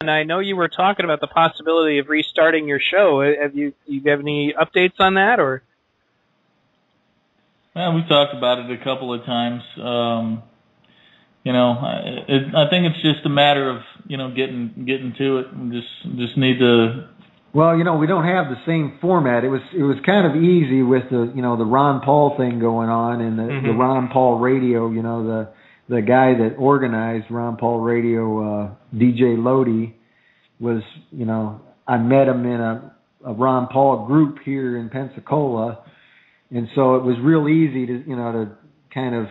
and I know you were talking about the possibility of restarting your show. Do you have any updates on that, or? Well, we talked about it a couple of times. I think it's just a matter of getting to it. And just need to. Well, we don't have the same format. It was kind of easy with the the Ron Paul thing going on and the Ron Paul Radio. The guy that organized Ron Paul Radio, DJ Lodi, was I met him in a Ron Paul group here in Pensacola, and so it was real easy to kind of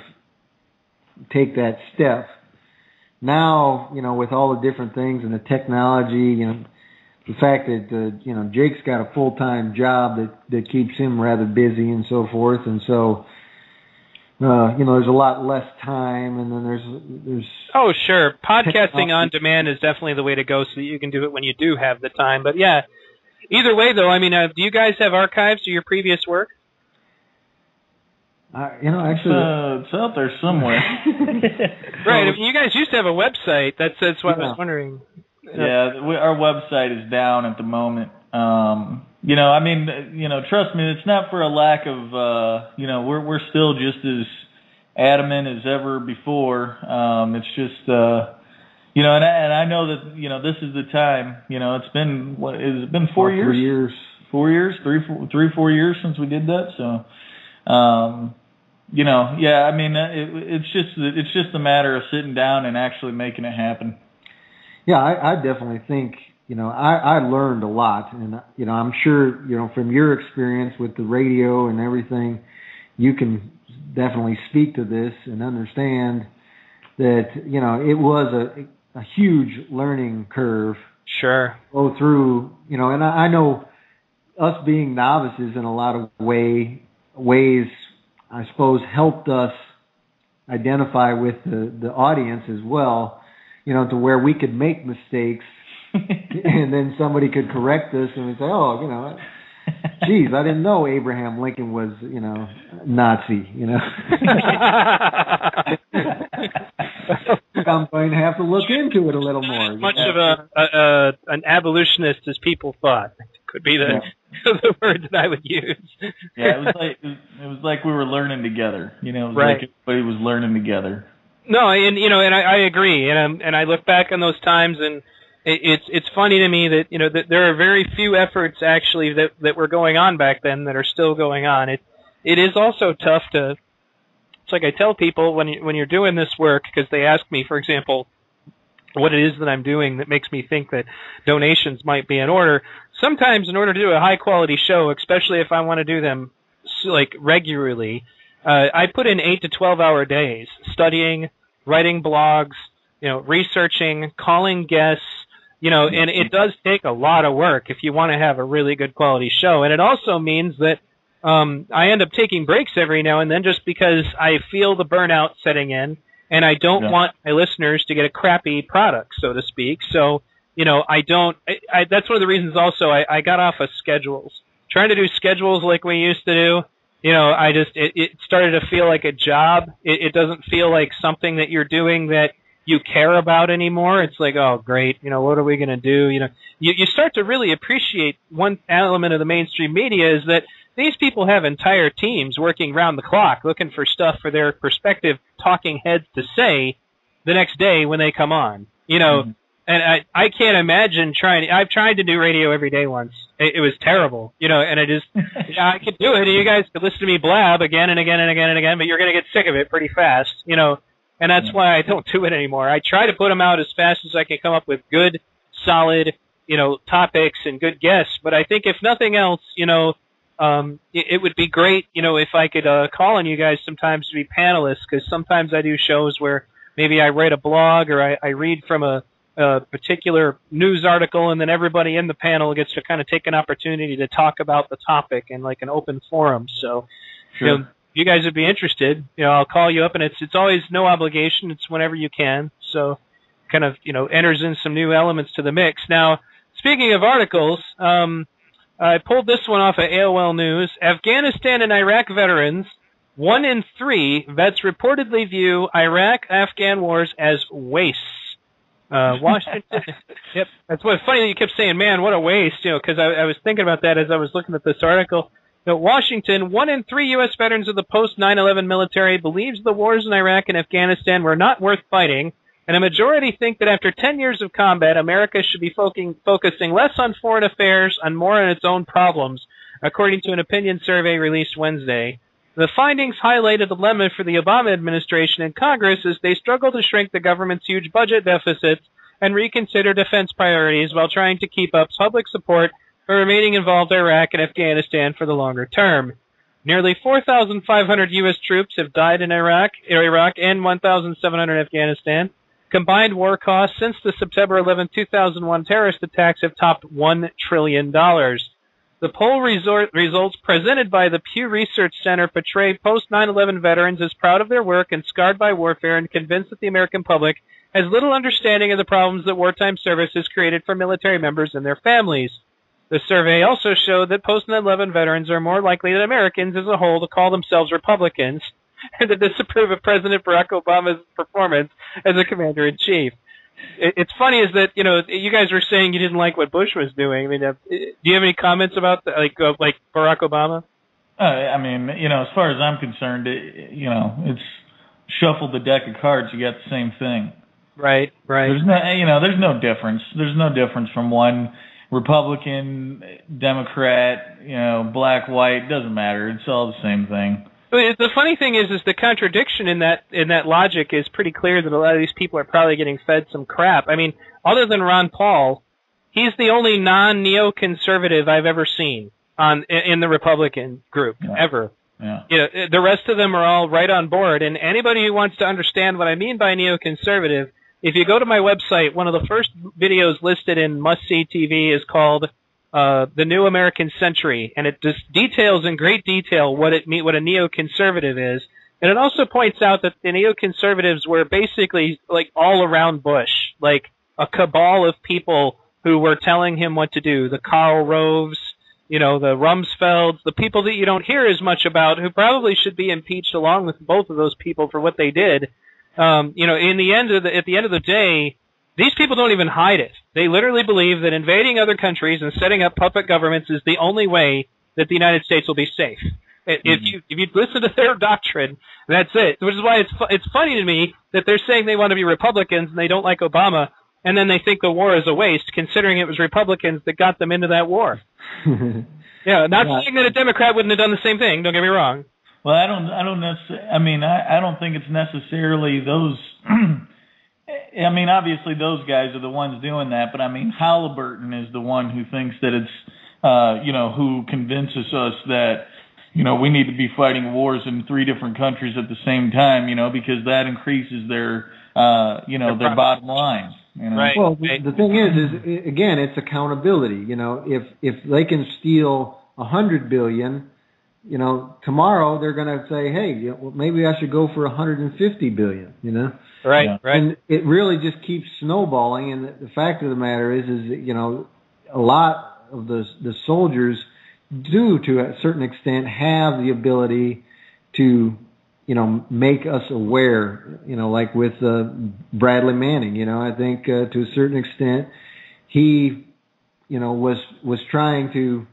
take that step. Now, with all the different things and the technology, the fact that Jake's got a full-time job that keeps him rather busy and so forth, and so there's a lot less time, and then there's oh sure, podcasting on demand is definitely the way to go, so that you can do it when you do have the time. But yeah, either way though, I mean, do you guys have archives of your previous work? Actually, it's out there somewhere. Right. I mean, you guys used to have a website. That's what I was wondering. Yeah, our website is down at the moment. Trust me, it's not for a lack of, we're still just as adamant as ever before. It's just, and I know that, this is the time. It's been, has it been 4 years? 3 years. 4 years, 4 years since we did that. So, it's just a matter of sitting down and actually making it happen. Yeah, I definitely think, I learned a lot, and, I'm sure, from your experience with the radio and everything, you can definitely speak to this and understand that, it was a huge learning curve. Sure. Go through, and I know us being novices in a lot of ways, I suppose, helped us identify with the audience as well, to where we could make mistakes and then somebody could correct us and we'd say, oh, geez, I didn't know Abraham Lincoln was, Nazi, I'm going to have to look into it a little more. Much of an abolitionist as people thought. Could be the word that I would use. Yeah, it was like we were learning together. It was right. Like everybody was learning together. No, and I agree, and I look back on those times, and it's funny to me that that there are very few efforts actually that were going on back then that are still going on. It is also tough to. It's like I tell people when you're doing this work, because they ask me, for example, what it is that I'm doing that makes me think that donations might be in order. Sometimes, in order to do a high quality show, especially if I want to do them like regularly, I put in 8 to 12 hour days studying, writing blogs, researching, calling guests, and it does take a lot of work if you want to have a really good quality show. And it also means that I end up taking breaks every now and then just because I feel the burnout setting in, and I don't want my listeners to get a crappy product, so to speak. So, I don't. That's one of the reasons also I got off of schedules. Trying to do schedules like we used to do, it started to feel like a job. It doesn't feel like something that you're doing that you care about anymore. It's like, oh, great, what are we going to do? You start to really appreciate one element of the mainstream media is that these people have entire teams working round the clock looking for stuff for their prospective talking heads to say the next day when they come on. And I can't imagine I've tried to do radio every day once. It was terrible, and I could do it, and you guys could listen to me blab again and again and again and again, but you're going to get sick of it pretty fast, and that's why I don't do it anymore. I try to put them out as fast as I can come up with good, solid, topics and good guests, but I think if nothing else, it would be great, if I could call on you guys sometimes to be panelists, because sometimes I do shows where maybe I write a blog or I read from a particular news article, and then everybody in the panel gets to kind of take an opportunity to talk about the topic in like an open forum. So, if you guys would be interested, I'll call you up, and it's always no obligation. It's whenever you can. So, kind of enters in some new elements to the mix. Now, speaking of articles, I pulled this one off of AOL News. Afghanistan and Iraq veterans, 1 in 3 vets reportedly view Iraq-Afghan wars as wastes. Washington. Yep, that's what's funny that you kept saying, "Man, what a waste," because I was thinking about that as I was looking at this article. Washington, 1 in 3 U.S. veterans of the post-9/11 military believes the wars in Iraq and Afghanistan were not worth fighting, and a majority think that after 10 years of combat, America should be focusing less on foreign affairs and more on its own problems, according to an opinion survey released Wednesday. The findings highlight a dilemma for the Obama administration and Congress as they struggle to shrink the government's huge budget deficits and reconsider defense priorities while trying to keep up public support for remaining involved in Iraq and Afghanistan for the longer term. Nearly 4,500 U.S. troops have died in Iraq and 1,700 in Afghanistan. Combined war costs since the September 11, 2001 terrorist attacks have topped $1 trillion. The poll results presented by the Pew Research Center portray post-9/11 veterans as proud of their work and scarred by warfare and convinced that the American public has little understanding of the problems that wartime service has created for military members and their families. The survey also showed that post-9/11 veterans are more likely than Americans as a whole to call themselves Republicans and to disapprove of President Barack Obama's performance as a commander-in-chief. It's funny is that, you guys were saying you didn't like what Bush was doing. I mean, do you have any comments about like Barack Obama? As far as I'm concerned, it's shuffle the deck of cards, you got the same thing. Right. There's no difference. There's no difference from one Republican, Democrat, black, white, doesn't matter. It's all the same thing. The funny thing is the contradiction in that logic is pretty clear that a lot of these people are probably getting fed some crap. I mean, other than Ron Paul, he's the only non-neoconservative I've ever seen in the Republican group, ever. Yeah. The rest of them are all right on board. And anybody who wants to understand what I mean by neoconservative, if you go to my website, one of the first videos listed in Must See TV is called The New American Century, and it just details in great detail what a neoconservative is. And it also points out that the neoconservatives were basically like all around Bush, like a cabal of people who were telling him what to do. The Karl Roves, the Rumsfelds, the people that you don't hear as much about, who probably should be impeached along with both of those people for what they did. At the end of the day, these people don't even hide it. They literally believe that invading other countries and setting up puppet governments is the only way that the United States will be safe. If you listen to their doctrine, that's it. Which is why it's funny to me that they're saying they want to be Republicans and they don't like Obama, and then they think the war is a waste, considering it was Republicans that got them into that war. Saying that a Democrat wouldn't have done the same thing. Don't get me wrong. Well, I don't think it's necessarily those. Obviously those guys are the ones doing that, but Halliburton is the one who thinks that it's, who convinces us that, we need to be fighting wars in 3 different countries at the same time, because that increases their bottom line. Right. Well, the thing is again, it's accountability. If they can steal $100 billion, tomorrow they're going to say, hey, maybe I should go for $150 billion. Right. Yeah. Right. And it really just keeps snowballing. And the fact of the matter is that a lot of the soldiers do, to a certain extent, have the ability to make us aware. Like with Bradley Manning. I think to a certain extent he was trying to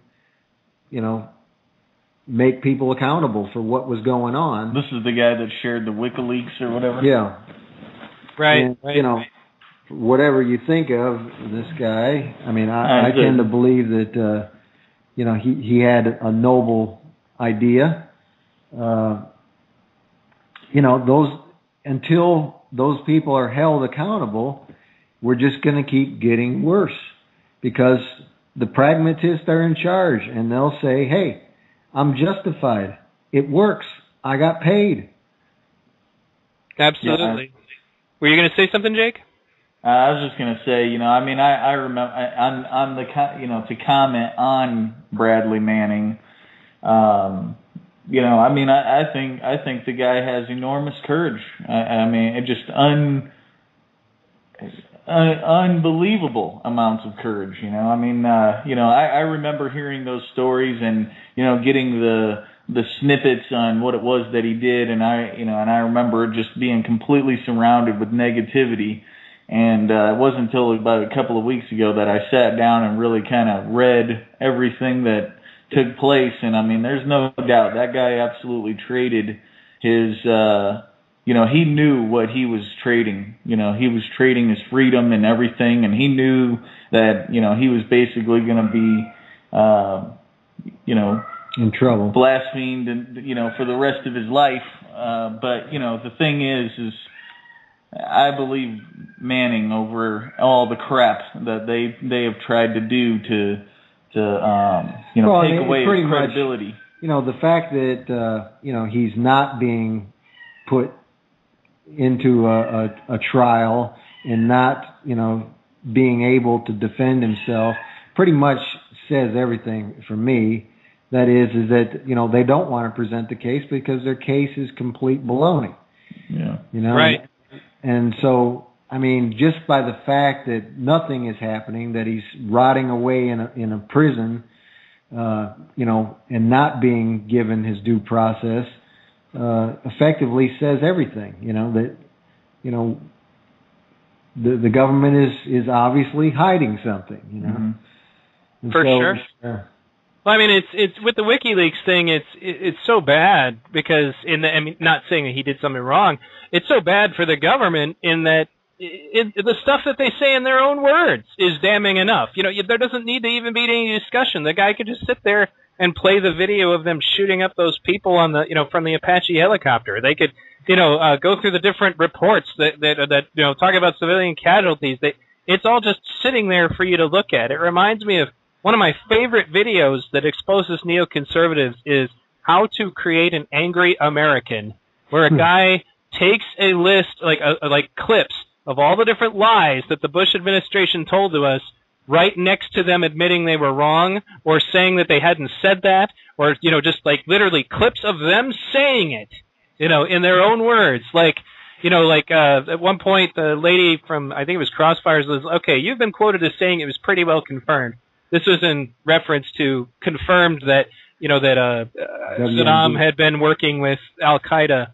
make people accountable for what was going on. This is the guy that shared the WikiLeaks or whatever. Yeah. Right. And, right. Whatever you think of this guy, I tend to believe that he had a noble idea. Until those people are held accountable, we're just going to keep getting worse, because the pragmatists are in charge and they'll say, hey, I'm justified. It works. I got paid. Absolutely. Were you going to say something, Jake? I was just going to say, I remember on the to comment on Bradley Manning. I think the guy has enormous courage. It just unbelievable amounts of courage. I remember hearing those stories and getting the snippets on what it was that he did, and I remember just being completely surrounded with negativity. And it wasn't until about a couple of weeks ago that I sat down and really kind of read everything that took place. And I mean, there's no doubt that guy absolutely traded his, he knew what he was trading. He was trading his freedom and everything, and he knew that, he was basically going to be, in trouble, blasphemed, and, for the rest of his life. But, the thing is I believe Manning over all the crap that they have tried to do to take away his credibility. Much, the fact that he's not being put into a trial and not being able to defend himself pretty much says everything for me. That is that they don't want to present the case because their case is complete baloney. Yeah. Right. And so, I mean, just by the fact that nothing is happening, that he's rotting away in a prison, and not being given his due process, effectively says everything. The government is obviously hiding something. Mm-hmm. For sure. Well, I mean, it's with the WikiLeaks thing. It's so bad because not saying that he did something wrong. It's so bad for the government in that the stuff that they say in their own words is damning enough. There doesn't need to even be any discussion. The guy could just sit there and play the video of them shooting up those people on the from the Apache helicopter. They could go through the different reports that talk about civilian casualties. It's all just sitting there for you to look at. It reminds me of one of my favorite videos that exposes neoconservatives is How to Create an Angry American, where a guy takes a list, like clips of all the different lies that the Bush administration told to us, right next to them admitting they were wrong or saying that they hadn't said that, or just like literally clips of them saying it, in their own words. At one point the lady from, I think it was Crossfires, was, okay, you've been quoted as saying it was pretty well confirmed. This was in reference to confirmed that Saddam had been working with Al Qaeda,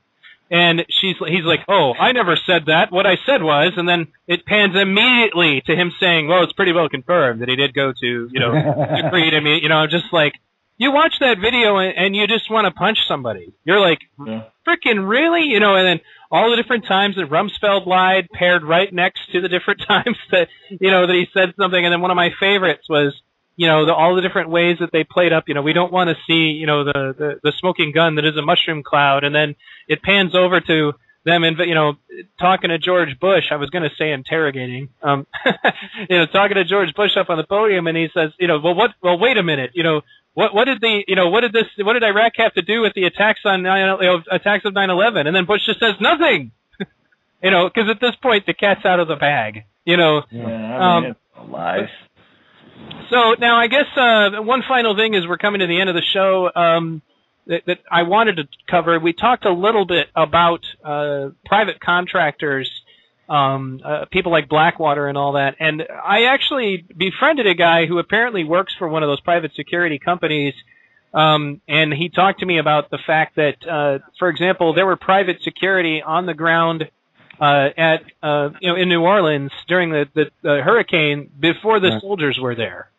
and he's like, oh, I never said that. What I said was, and then it pans immediately to him saying, well, it's pretty well confirmed that he did go to to create. I'm just like, you watch that video and you just want to punch somebody. You're like, freaking really, and then all the different times that Rumsfeld lied paired right next to the different times that that he said something. And then one of my favorites was all the different ways that they played up. We don't want to see the smoking gun that is a mushroom cloud, and then it pans over to them and talking to George Bush. I was going to say interrogating, talking to George Bush up on the podium, and he says, well, wait a minute, what did Iraq have to do with the attacks on attacks of 9/11? And then Bush just says nothing, because at this point the cat's out of the bag, it's lies. So now I guess one final thing is we're coming to the end of the show that I wanted to cover. We talked a little bit about private contractors, people like Blackwater and all that. And I actually befriended a guy who apparently works for one of those private security companies. And he talked to me about the fact that, for example, there were private security on the ground in New Orleans during the hurricane before the soldiers were there.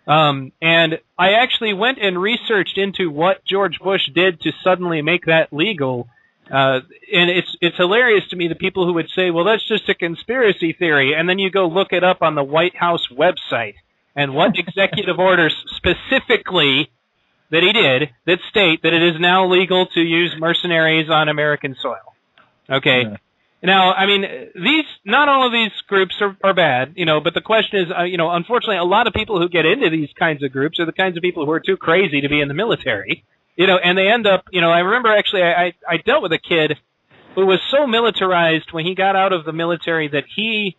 And I actually went and researched into what George Bush did to suddenly make that legal. And it's hilarious to me, the people who would say, well, that's just a conspiracy theory. And then you go look it up on the White House website and what executive orders specifically that he did that state that it is now legal to use mercenaries on American soil. Okay. Yeah. Now, not all of these groups are bad, but the question is, unfortunately, a lot of people who get into these kinds of groups are the kinds of people who are too crazy to be in the military, and they end up, I remember actually I dealt with a kid who was so militarized when he got out of the military that he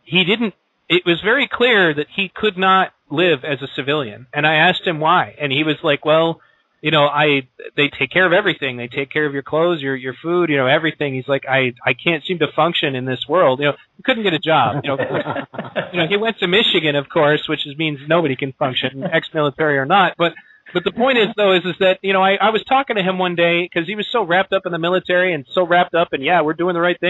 didn't, it was very clear that he could not live as a civilian. And I asked him why, and he was like, well, they take care of everything. They take care of your clothes, your food, everything. He's like, I can't seem to function in this world. He couldn't get a job. He went to Michigan, of course, which means nobody can function, ex-military or not. But the point is, though, is that, I was talking to him one day because he was so wrapped up in the military and so wrapped up and, yeah, we're doing the right thing.